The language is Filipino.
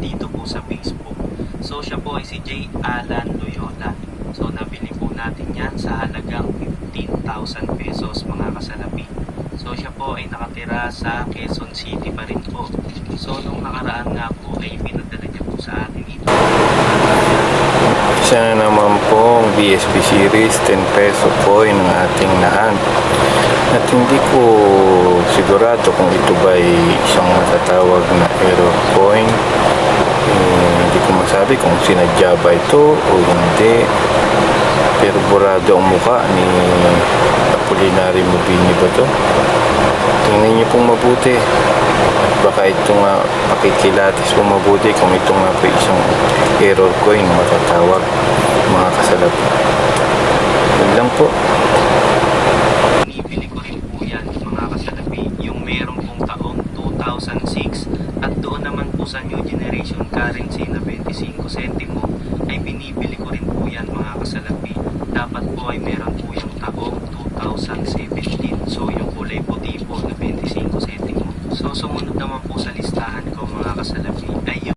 dito po sa Facebook. So siya po ay si J. Alan Loyola. So nabili po natin yan sa halagang 15,000 pesos mga kasalapi. So siya po ay nakatira sa Quezon City pa rin po. So nung nakaraan nga po ay pinadala niya po sa atin ito. Isa na naman pong BSP series 10 peso coin ng ating nahan. At hindi ko sigurado kung ito ba ay isang matatawag na error coin. Hindi ko masabi kung sinadya ba ito o hindi. Pero burado ang mukha ni Apolinario Mabini ba ito? Tingnan niyo pong mabuti. Baka ito nga pakikilatis po mabuti kung ito nga po isang error coin matatawag mga kasalapi. Yun lang po. Binibili ko rin po yan mga kasalapi. Yung meron pong taong 2006 at doon naman po sa new generation currency na 25 centimo